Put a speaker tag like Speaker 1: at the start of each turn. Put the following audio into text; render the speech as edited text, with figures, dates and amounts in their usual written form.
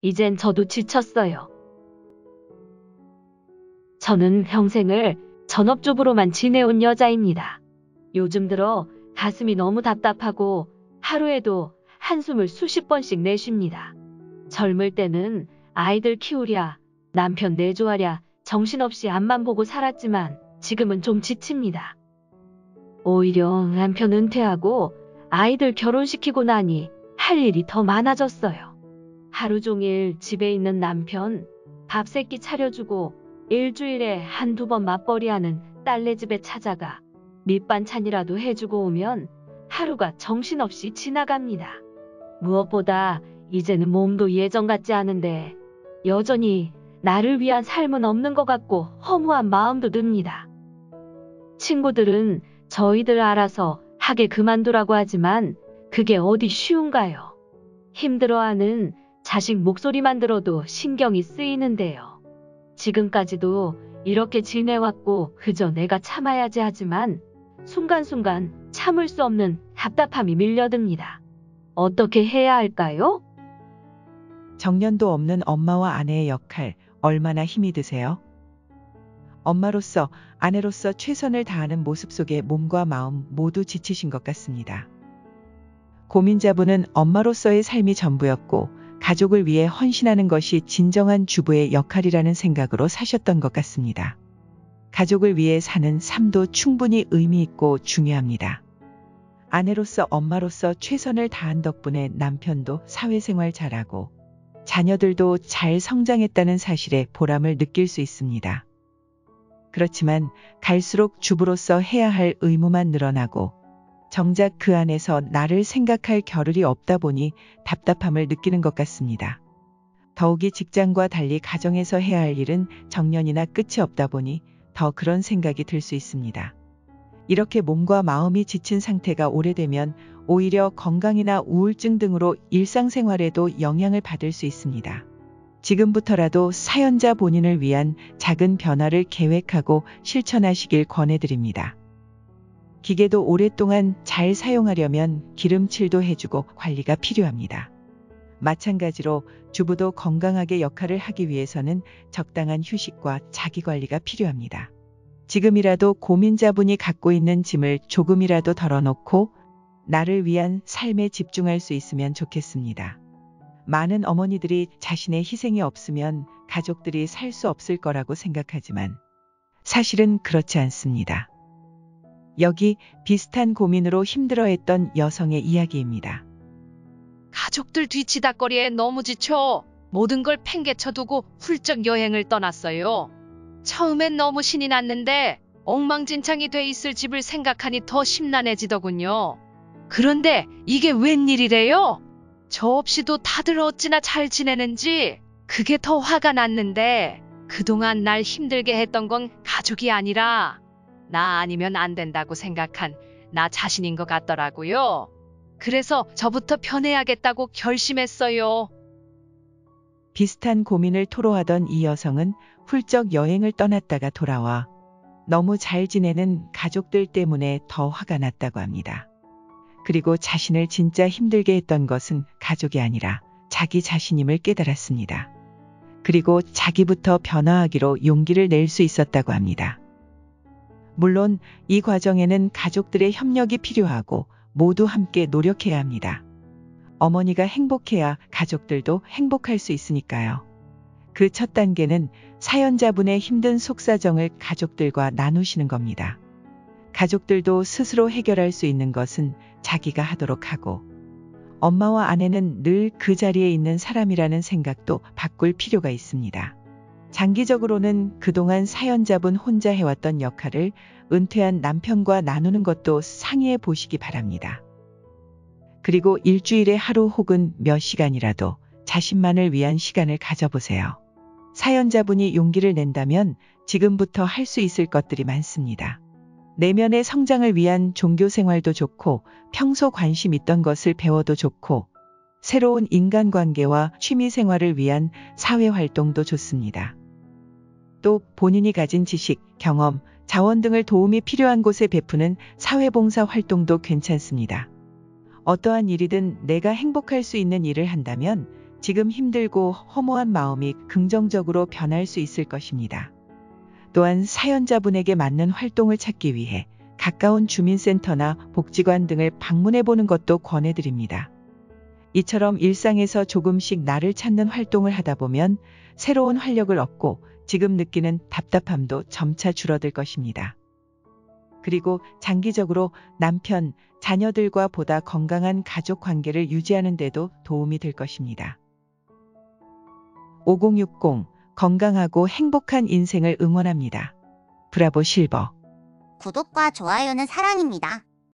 Speaker 1: 이젠 저도 지쳤어요. 저는 평생을 전업주부로만 지내온 여자입니다. 요즘 들어 가슴이 너무 답답하고 하루에도 한숨을 수십 번씩 내쉽니다. 젊을 때는 아이들 키우랴, 남편 내조하랴 정신없이 앞만 보고 살았지만 지금은 좀 지칩니다. 오히려 남편 은퇴하고 아이들 결혼시키고 나니 할 일이 더 많아졌어요. 하루 종일 집에 있는 남편, 밥 세끼 차려주고 일주일에 한두 번 맞벌이하는 딸네 집에 찾아가 밑반찬이라도 해주고 오면 하루가 정신없이 지나갑니다. 무엇보다 이제는 몸도 예전 같지 않은데 여전히 나를 위한 삶은 없는 것 같고 허무한 마음도 듭니다. 친구들은 저희들 알아서 하게 그만두라고 하지만 그게 어디 쉬운가요? 힘들어하는 자식 목소리만 들어도 신경이 쓰이는데요. 지금까지도 이렇게 지내왔고 그저 내가 참아야지 하지만 순간순간 참을 수 없는 답답함이 밀려듭니다. 어떻게 해야 할까요?
Speaker 2: 정년도 없는 엄마와 아내의 역할 얼마나 힘이 드세요? 엄마로서, 아내로서 최선을 다하는 모습 속에 몸과 마음 모두 지치신 것 같습니다. 고민자분은 엄마로서의 삶이 전부였고 가족을 위해 헌신하는 것이 진정한 주부의 역할이라는 생각으로 사셨던 것 같습니다. 가족을 위해 사는 삶도 충분히 의미 있고 중요합니다. 아내로서 엄마로서 최선을 다한 덕분에 남편도 사회생활 잘하고 자녀들도 잘 성장했다는 사실에 보람을 느낄 수 있습니다. 그렇지만 갈수록 주부로서 해야 할 의무만 늘어나고 정작 그 안에서 나를 생각할 겨를이 없다 보니 답답함을 느끼는 것 같습니다. 더욱이 직장과 달리 가정에서 해야 할 일은 정년이나 끝이 없다 보니 더 그런 생각이 들 수 있습니다. 이렇게 몸과 마음이 지친 상태가 오래되면 오히려 건강이나 우울증 등으로 일상생활에도 영향을 받을 수 있습니다. 지금부터라도 사연자 본인을 위한 작은 변화를 계획하고 실천하시길 권해드립니다. 기계도 오랫동안 잘 사용하려면 기름칠도 해주고 관리가 필요합니다. 마찬가지로 주부도 건강하게 역할을 하기 위해서는 적당한 휴식과 자기관리가 필요합니다. 지금이라도 고민자분이 갖고 있는 짐을 조금이라도 덜어놓고 나를 위한 삶에 집중할 수 있으면 좋겠습니다. 많은 어머니들이 자신의 희생이 없으면 가족들이 살 수 없을 거라고 생각하지만 사실은 그렇지 않습니다. 여기 비슷한 고민으로 힘들어했던 여성의 이야기입니다.
Speaker 3: 가족들 뒤치다꺼리에 너무 지쳐 모든 걸 팽개쳐두고 훌쩍 여행을 떠났어요. 처음엔 너무 신이 났는데 엉망진창이 돼 있을 집을 생각하니 더 심란해지더군요. 그런데 이게 웬일이래요? 저 없이도 다들 어찌나 잘 지내는지 그게 더 화가 났는데 그동안 날 힘들게 했던 건 가족이 아니라 나 아니면 안 된다고 생각한 나 자신인 것 같더라고요. 그래서 저부터 변해야겠다고 결심했어요.
Speaker 2: 비슷한 고민을 토로하던 이 여성은 훌쩍 여행을 떠났다가 돌아와 너무 잘 지내는 가족들 때문에 더 화가 났다고 합니다. 그리고 자신을 진짜 힘들게 했던 것은 가족이 아니라 자기 자신임을 깨달았습니다. 그리고 자기부터 변화하기로 용기를 낼 수 있었다고 합니다. 물론 이 과정에는 가족들의 협력이 필요하고 모두 함께 노력해야 합니다. 어머니가 행복해야 가족들도 행복할 수 있으니까요. 그 첫 단계는 사연자분의 힘든 속사정을 가족들과 나누시는 겁니다. 가족들도 스스로 해결할 수 있는 것은 자기가 하도록 하고 엄마와 아내는 늘 그 자리에 있는 사람이라는 생각도 바꿀 필요가 있습니다. 장기적으로는 그동안 사연자분 혼자 해왔던 역할을 은퇴한 남편과 나누는 것도 상의해 보시기 바랍니다. 그리고 일주일에 하루 혹은 몇 시간이라도 자신만을 위한 시간을 가져보세요. 사연자분이 용기를 낸다면 지금부터 할 수 있을 것들이 많습니다. 내면의 성장을 위한 종교 생활도 좋고 평소 관심 있던 것을 배워도 좋고 새로운 인간관계와 취미 생활을 위한 사회활동도 좋습니다. 또 본인이 가진 지식, 경험, 자원 등을 도움이 필요한 곳에 베푸는 사회봉사 활동도 괜찮습니다. 어떠한 일이든 내가 행복할 수 있는 일을 한다면 지금 힘들고 허무한 마음이 긍정적으로 변할 수 있을 것입니다. 또한 사연자분에게 맞는 활동을 찾기 위해 가까운 주민센터나 복지관 등을 방문해 보는 것도 권해드립니다. 이처럼 일상에서 조금씩 나를 찾는 활동을 하다 보면 새로운 활력을 얻고 지금 느끼는 답답함도 점차 줄어들 것입니다. 그리고 장기적으로 남편, 자녀들과 보다 건강한 가족 관계를 유지하는 데도 도움이 될 것입니다. 5060 건강하고 행복한 인생을 응원합니다. 브라보 실버.
Speaker 4: 구독과 좋아요는 사랑입니다.